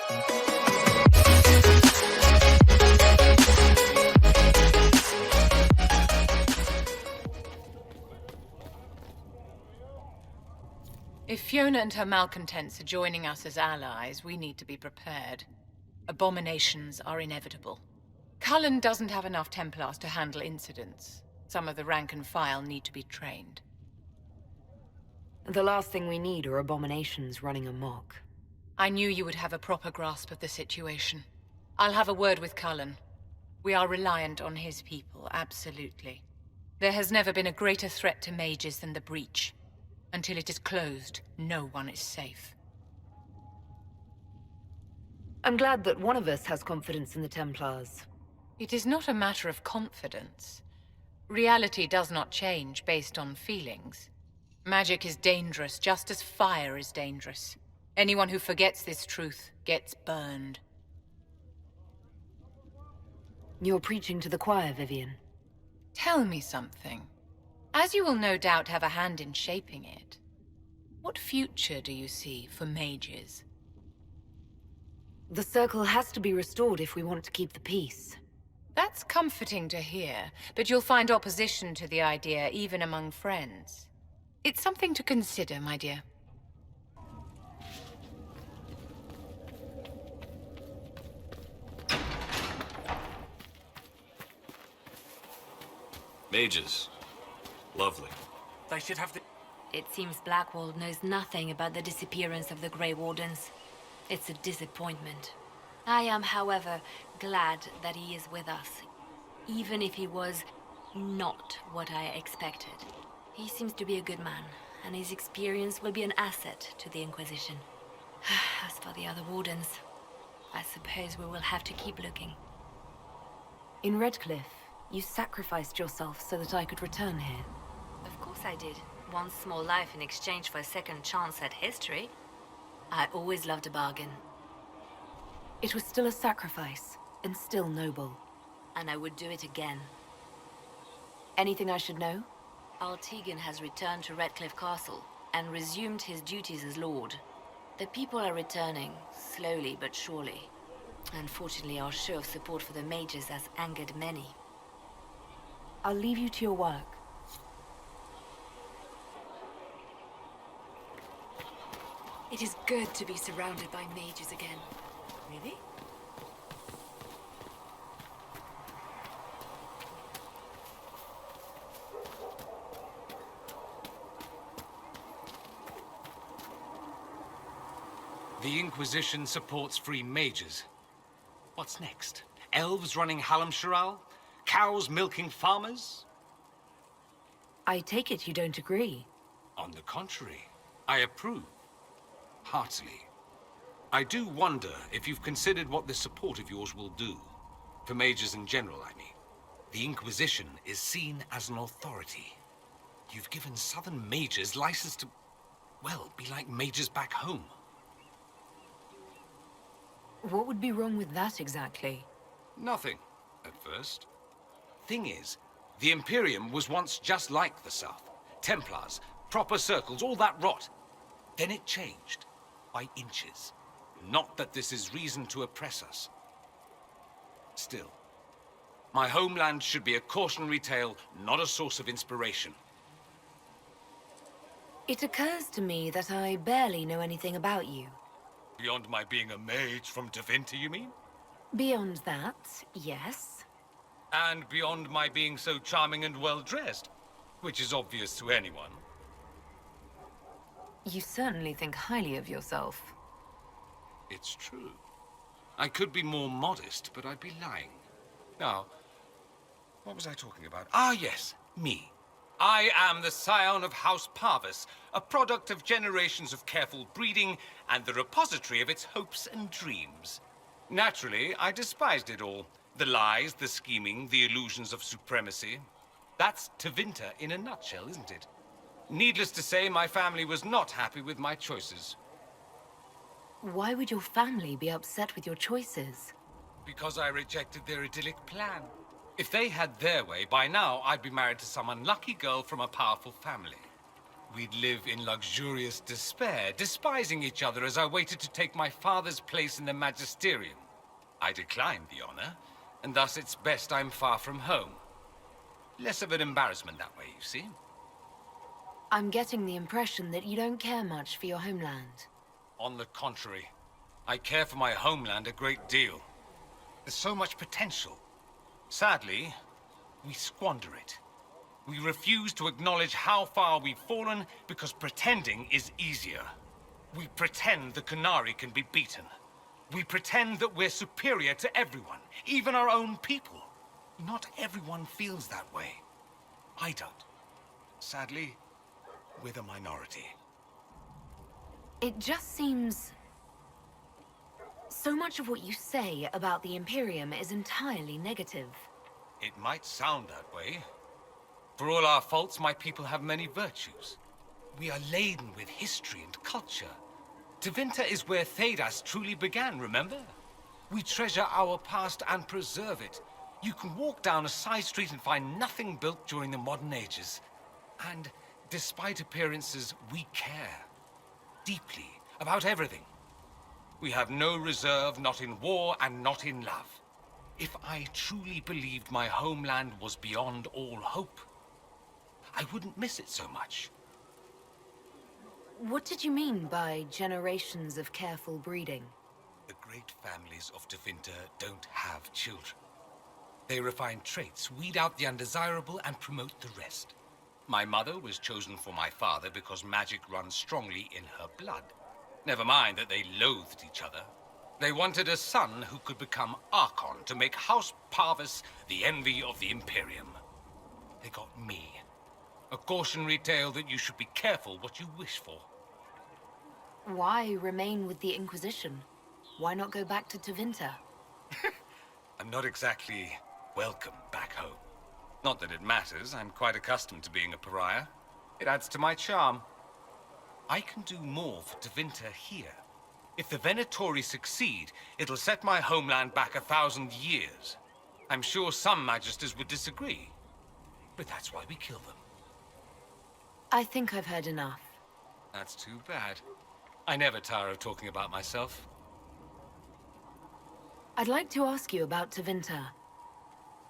If Fiona and her malcontents are joining us as allies, we need to be prepared. Abominations are inevitable. Cullen doesn't have enough Templars to handle incidents. Some of the rank and file need to be trained. The last thing we need are abominations running amok. I knew you would have a proper grasp of the situation. I'll have a word with Cullen. We are reliant on his people, absolutely. There has never been a greater threat to mages than the Breach. Until it is closed, no one is safe. I'm glad that one of us has confidence in the Templars. It is not a matter of confidence. Reality does not change based on feelings. Magic is dangerous, just as fire is dangerous. Anyone who forgets this truth gets burned. You're preaching to the choir, Vivian. Tell me something. As you will no doubt have a hand in shaping it, what future do you see for mages? The circle has to be restored if we want to keep the peace. That's comforting to hear, but you'll find opposition to the idea even among friends. It's something to consider, my dear. Mages. Lovely. They should have the... It seems Blackwall knows nothing about the disappearance of the Grey Wardens. It's a disappointment. I am, however, glad that he is with us, even if he was not what I expected. He seems to be a good man, and his experience will be an asset to the Inquisition. As for the other Wardens, I suppose we will have to keep looking. In Redcliffe, you sacrificed yourself so that I could return here. Of course I did. One small life in exchange for a second chance at history. I always loved a bargain. It was still a sacrifice, and still noble. And I would do it again. Anything I should know? Altegan has returned to Redcliffe Castle and resumed his duties as Lord. The people are returning, slowly but surely. Unfortunately, our show of support for the mages has angered many. I'll leave you to your work. It is good to be surrounded by mages again. Really? The Inquisition supports free mages. What's next? Elves running Halamsharal? Cows milking farmers? I take it you don't agree. On the contrary, I approve. Heartily. I do wonder if you've considered what this support of yours will do. For mages in general, I mean. The Inquisition is seen as an authority. You've given southern mages license to, well, be like mages back home. What would be wrong with that exactly? Nothing, at first. Thing is, the Imperium was once just like the South. Templars, proper circles, all that rot. Then it changed. By inches. Not that this is reason to oppress us. Still, my homeland should be a cautionary tale, not a source of inspiration. It occurs to me that I barely know anything about you. Beyond my being a mage from Tevinter, you mean? Beyond that, yes. And beyond my being so charming and well-dressed, which is obvious to anyone. You certainly think highly of yourself. It's true. I could be more modest, but I'd be lying. Now, what was I talking about? Ah, yes, me. I am the scion of House Parvis, a product of generations of careful breeding and the repository of its hopes and dreams. Naturally, I despised it all. The lies, the scheming, the illusions of supremacy. That's Tevinter in a nutshell, isn't it? Needless to say, my family was not happy with my choices. Why would your family be upset with your choices? Because I rejected their idyllic plan. If they had their way, by now I'd be married to some unlucky girl from a powerful family. we'd live in luxurious despair, despising each other as I waited to take my father's place in the magisterium. I declined the honor, and thus it's best I'm far from home. Less of an embarrassment that way, you see? I'm getting the impression that you don't care much for your homeland. On the contrary, I care for my homeland a great deal. There's so much potential. Sadly, we squander it. We refuse to acknowledge how far we've fallen because pretending is easier. We pretend the Qunari can be beaten. We pretend that we're superior to everyone, even our own people. Not everyone feels that way. I don't. Sadly, we're the minority. It just seems... So much of what you say about the Imperium is entirely negative. It might sound that way. For all our faults, my people have many virtues. We are laden with history and culture. Tevinter is where Thedas truly began, remember? We treasure our past and preserve it. You can walk down a side street and find nothing built during the modern ages. And despite appearances, we care. Deeply, about everything. We have no reserve, not in war and not in love. If I truly believed my homeland was beyond all hope, I wouldn't miss it so much. What did you mean by generations of careful breeding? The great families of Tevinter don't have children. They refine traits, weed out the undesirable, and promote the rest. My mother was chosen for my father because magic runs strongly in her blood. Never mind that they loathed each other. They wanted a son who could become Archon to make House Parvis the envy of the Imperium. They got me. A cautionary tale that you should be careful what you wish for. Why remain with the Inquisition? Why not go back to Tevinter? I'm not exactly welcome back home. Not that it matters, I'm quite accustomed to being a pariah. It adds to my charm. I can do more for Tevinter here. If the Venatori succeed, it'll set my homeland back 1,000 years. I'm sure some Magisters would disagree, but that's why we kill them. I think I've heard enough. That's too bad. I never tire of talking about myself. I'd like to ask you about Tevinter.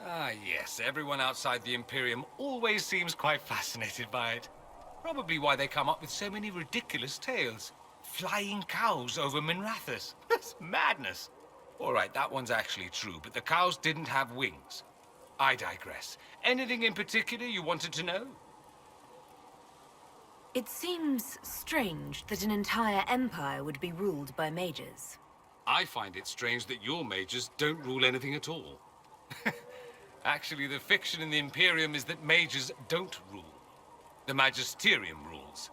Ah, yes. Everyone outside the Imperium always seems quite fascinated by it. Probably why they come up with so many ridiculous tales. Flying cows over Minrathous. That's madness. All right, that one's actually true, but the cows didn't have wings. I digress. Anything in particular you wanted to know? It seems strange that an entire empire would be ruled by mages. I find it strange that your mages don't rule anything at all. Actually, the fiction in the Imperium is that mages don't rule. The Magisterium rules.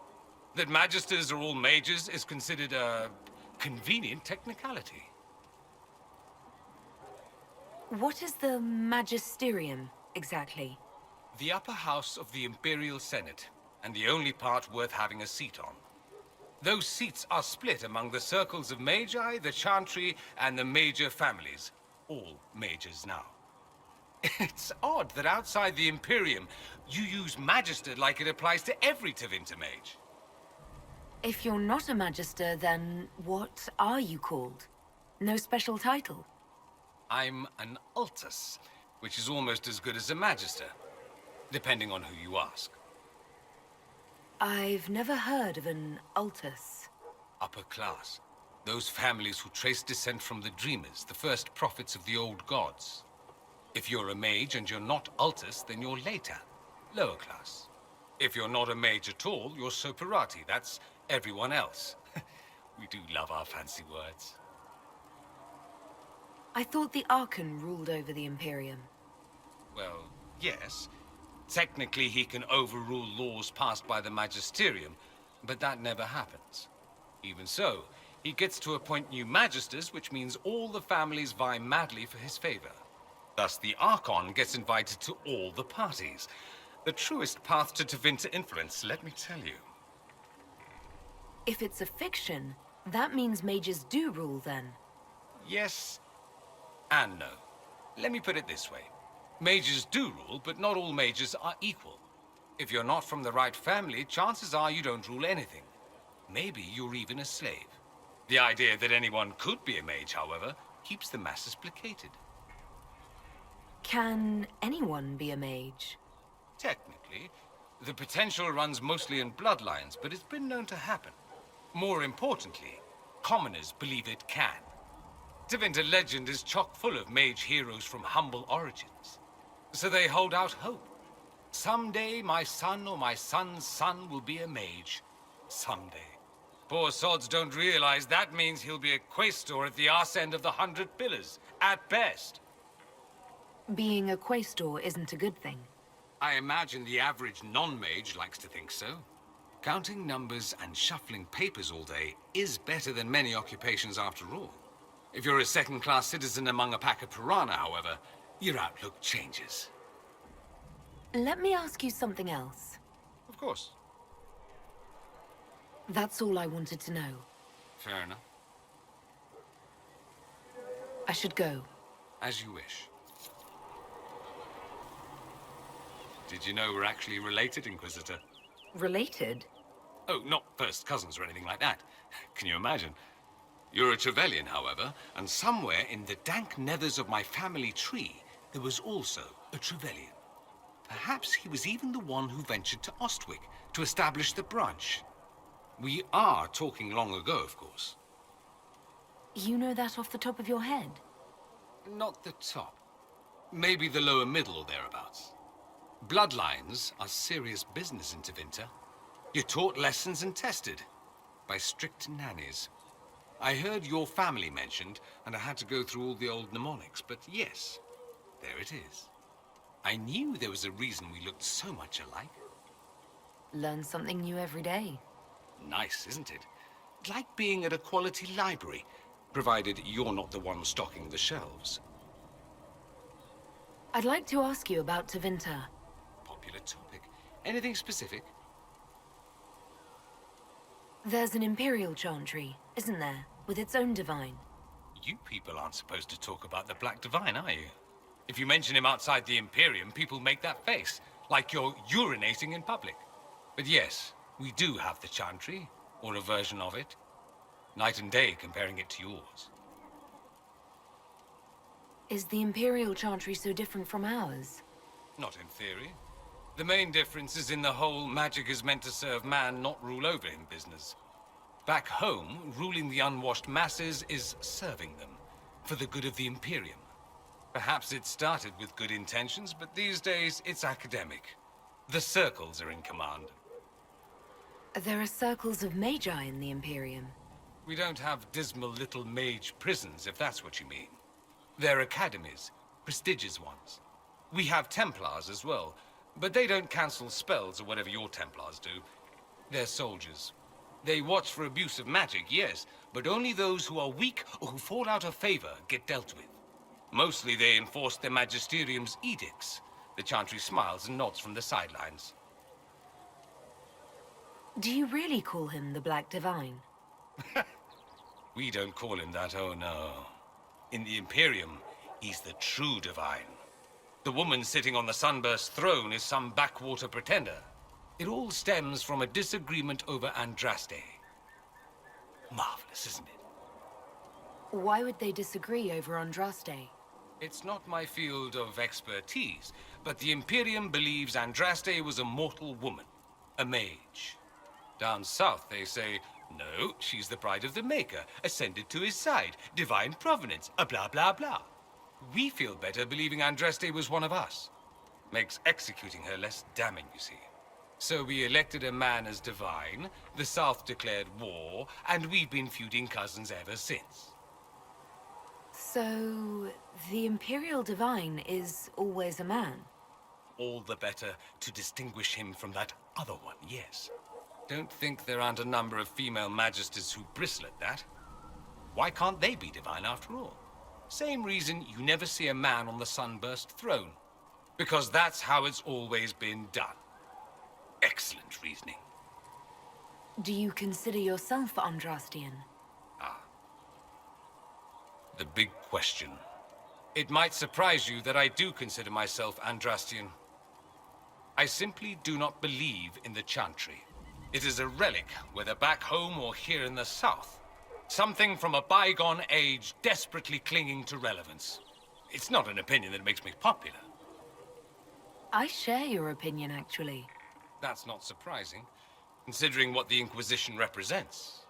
That Magisters are all mages is considered a convenient technicality. What is the Magisterium, exactly? The upper house of the Imperial Senate, and the only part worth having a seat on. Those seats are split among the circles of Magi, the Chantry, and the major families. All mages now. It's odd that outside the Imperium, you use Magister like it applies to every Tevinter mage. If you're not a Magister, then what are you called? No special title? I'm an Altus, which is almost as good as a Magister, depending on who you ask. I've never heard of an Altus. Upper class. Those families who trace descent from the Dreamers, the first prophets of the old gods. If you're a mage and you're not Altus, then you're later, lower class. If you're not a mage at all, you're Soparati. That's everyone else. We do love our fancy words. I thought the Archon ruled over the Imperium. Well, yes. Technically, he can overrule laws passed by the Magisterium, but that never happens. Even so, he gets to appoint new Magisters, which means all the families vie madly for his favor. Thus, the Archon gets invited to all the parties. The truest path to Tevinter influence, let me tell you. If it's a fiction, that means mages do rule then. Yes and no. Let me put it this way. Mages do rule, but not all mages are equal. If you're not from the right family, chances are you don't rule anything. Maybe you're even a slave. The idea that anyone could be a mage, however, keeps the masses placated. Can anyone be a mage? Technically, the potential runs mostly in bloodlines, but it's been known to happen. More importantly, commoners believe it can. Tevinter legend is chock full of mage heroes from humble origins. So they hold out hope. Someday my son or my son's son will be a mage. Someday. Poor sods don't realize that means he'll be a quaestor at the arse end of the 100 Pillars, at best. Being a quaestor isn't a good thing. I imagine the average non-mage likes to think so. Counting numbers and shuffling papers all day is better than many occupations after all. If you're a second-class citizen among a pack of piranha, however, your outlook changes. Let me ask you something else. Of course. That's all I wanted to know. Fair enough. I should go. As you wish. Did you know we're actually related, Inquisitor? Related? Oh, not first cousins or anything like that. Can you imagine? You're a Trevelyan, however, and somewhere in the dank nethers of my family tree, there was also a Trevelyan. Perhaps he was even the one who ventured to Ostwick to establish the branch. We are talking long ago, of course. You know that off the top of your head? Not the top. Maybe the lower middle or thereabouts. Bloodlines are serious business in Tevinter. You're taught lessons and tested by strict nannies. I heard your family mentioned, and I had to go through all the old mnemonics, but yes, there it is. I knew there was a reason we looked so much alike. Learn something new every day. Nice, isn't it? Like being at a quality library, provided you're not the one stocking the shelves. I'd like to ask you about Tevinter. Popular topic. Anything specific? There's an Imperial Chantry, isn't there? With its own divine. You people aren't supposed to talk about the Black Divine, are you? If you mention him outside the Imperium, people make that face, like you're urinating in public. But yes, we do have the Chantry, or a version of it. Night and day comparing it to yours. Is the Imperial Chantry so different from ours? Not in theory. The main difference is in the whole magic is meant to serve man, not rule over him business. Back home, ruling the unwashed masses is serving them, for the good of the Imperium. Perhaps it started with good intentions, but these days it's academic. The circles are in command. There are circles of magi in the Imperium. We don't have dismal little mage prisons, if that's what you mean. They're academies, prestigious ones. We have Templars as well, but they don't cancel spells or whatever your Templars do. They're soldiers. They watch for abuse of magic, yes, but only those who are weak or who fall out of favor get dealt with. Mostly they enforce their magisterium's edicts. The Chantry smiles and nods from the sidelines. Do you really call him the Black Divine? We don't call him that, oh no. In the Imperium, he's the true divine. The woman sitting on the Sunburst throne is some backwater pretender. It all stems from a disagreement over Andraste. Marvelous, isn't it? Why would they disagree over Andraste? It's not my field of expertise, but the Imperium believes Andraste was a mortal woman, a mage. Down south, they say, no, she's the bride of the Maker, ascended to his side, divine provenance, a blah blah blah. We feel better believing Andraste was one of us. Makes executing her less damning, you see. So we elected a man as divine, the South declared war, and we've been feuding cousins ever since. So, the Imperial Divine is always a man? All the better to distinguish him from that other one, yes. Don't think there aren't a number of female magisters who bristle at that. Why can't they be divine after all? Same reason you never see a man on the Sunburst throne. Because that's how it's always been done. Excellent reasoning. Do you consider yourself Andrastian? The big question. It might surprise you that I do consider myself Andrastian. I simply do not believe in the Chantry. It is a relic, whether back home or here in the south. Something from a bygone age desperately clinging to relevance. It's not an opinion that makes me popular. I share your opinion, actually. That's not surprising, considering what the Inquisition represents.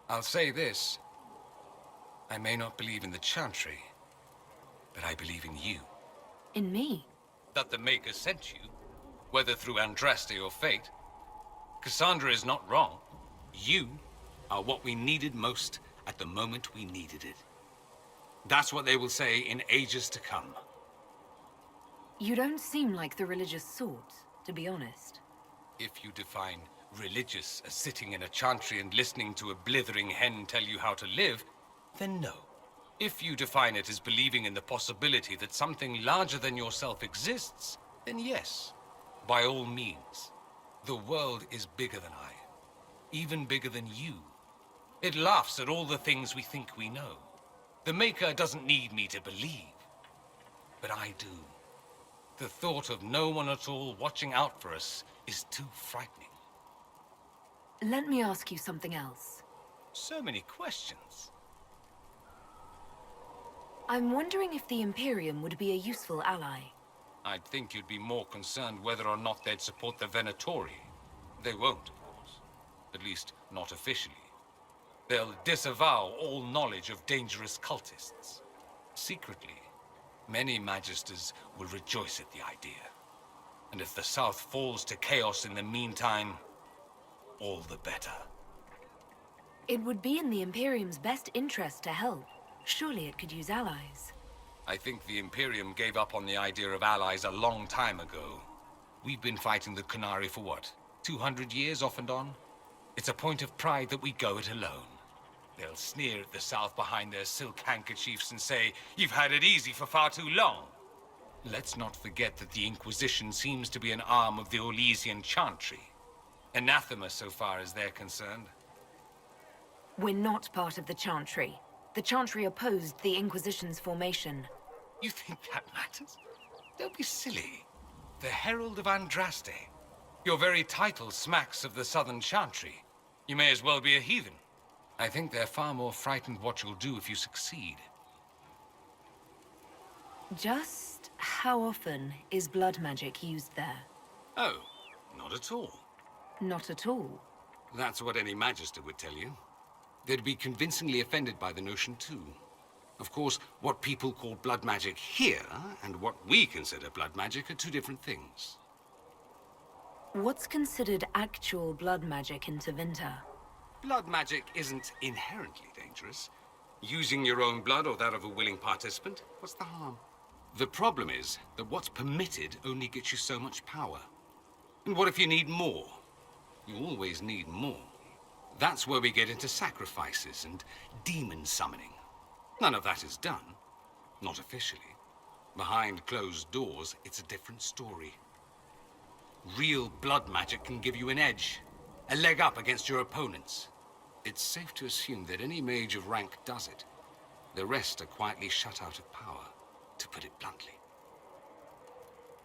I'll say this. I may not believe in the Chantry, but I believe in you. In me? That the Maker sent you, whether through Andraste or fate. Cassandra is not wrong. You are what we needed most at the moment we needed it. That's what they will say in ages to come. You don't seem like the religious sort, to be honest. If you define religious as sitting in a chantry and listening to a blithering hen tell you how to live, then no. If you define it as believing in the possibility that something larger than yourself exists, then yes, by all means. The world is bigger than I, even bigger than you. It laughs at all the things we think we know. The Maker doesn't need me to believe, but I do. The thought of no one at all watching out for us is too frightening. Let me ask you something else. So many questions. I'm wondering if the Imperium would be a useful ally. I'd think you'd be more concerned whether or not they'd support the Venatori. They won't, of course. At least, not officially. They'll disavow all knowledge of dangerous cultists. Secretly, many Magisters will rejoice at the idea. And if the South falls to chaos in the meantime, all the better. It would be in the Imperium's best interest to help. Surely it could use allies. I think the Imperium gave up on the idea of allies a long time ago. We've been fighting the Qunari for what, 200 years off and on? It's a point of pride that we go it alone. They'll sneer at the South behind their silk handkerchiefs and say, "You've had it easy for far too long." Let's not forget that the Inquisition seems to be an arm of the Orlesian Chantry. Anathema so far as they're concerned. We're not part of the Chantry. The Chantry opposed the Inquisition's formation. You think that matters? Don't be silly. The Herald of Andraste. Your very title smacks of the Southern Chantry. You may as well be a heathen. I think they're far more frightened what you'll do if you succeed. Just how often is blood magic used there? Oh, not at all. Not at all. That's what any Magister would tell you. They'd be convincingly offended by the notion, too. Of course, what people call blood magic here, and what we consider blood magic, are two different things. What's considered actual blood magic in Tevinter? Blood magic isn't inherently dangerous. Using your own blood or that of a willing participant, what's the harm? The problem is that what's permitted only gets you so much power. And what if you need more? You always need more. That's where we get into sacrifices and demon summoning. None of that is done. Not officially. Behind closed doors, it's a different story. Real blood magic can give you an edge, a leg up against your opponents. It's safe to assume that any mage of rank does it. The rest are quietly shut out of power, to put it bluntly.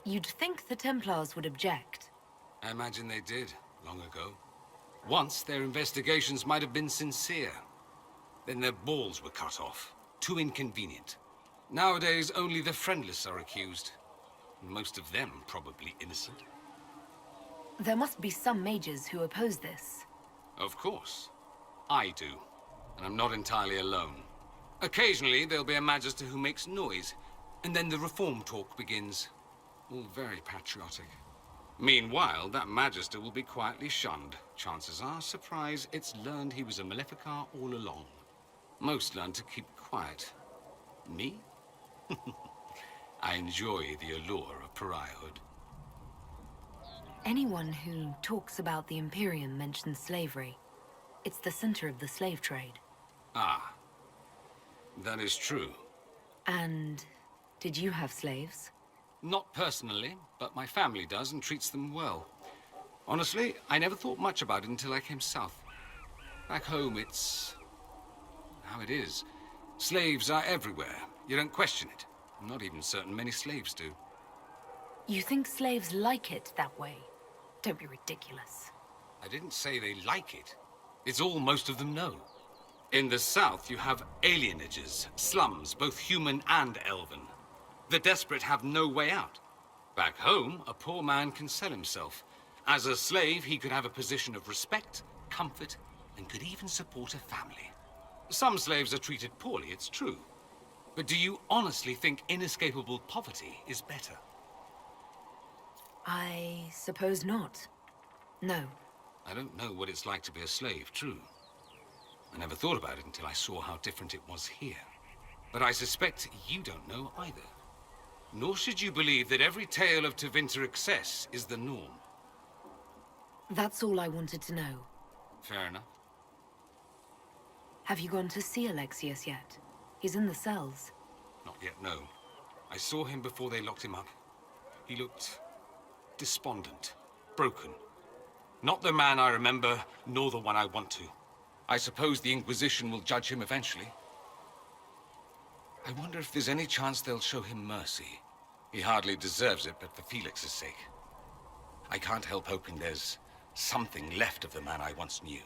You'd think the Templars would object. I imagine they did, long ago. Once, their investigations might have been sincere. Then their balls were cut off. Too inconvenient. Nowadays, only the friendless are accused. Most of them probably innocent. There must be some mages who oppose this. Of course. I do. And I'm not entirely alone. Occasionally, there'll be a Magister who makes noise, and then the reform talk begins. All very patriotic. Meanwhile, that Magister will be quietly shunned. Chances are, surprise, it's learned he was a Maleficar all along. Most learn to keep quiet. Me? I enjoy the allure of pariahhood. Anyone who talks about the Imperium mentions slavery. It's the center of the slave trade. Ah. That is true. And did you have slaves? Not personally, but my family does and treats them well. Honestly, I never thought much about it until I came south. Back home, it's how it is. Slaves are everywhere. You don't question it. I'm not even certain many slaves do. You think slaves like it that way? Don't be ridiculous. I didn't say they like it. It's all most of them know. In the south, you have alienages, slums, both human and elven. The desperate have no way out. Back home, a poor man can sell himself. As a slave, he could have a position of respect, comfort, and could even support a family. Some slaves are treated poorly, it's true. But do you honestly think inescapable poverty is better? I suppose not. No. I don't know what it's like to be a slave, true. I never thought about it until I saw how different it was here. But I suspect you don't know either. Nor should you believe that every tale of Tevinter excess is the norm. That's all I wanted to know. Fair enough. Have you gone to see Alexius yet? He's in the cells. Not yet, no. I saw him before they locked him up. He looked despondent, broken. Not the man I remember, nor the one I want to. I suppose the Inquisition will judge him eventually. I wonder if there's any chance they'll show him mercy. He hardly deserves it, but for Felix's sake. I can't help hoping there's something left of the man I once knew.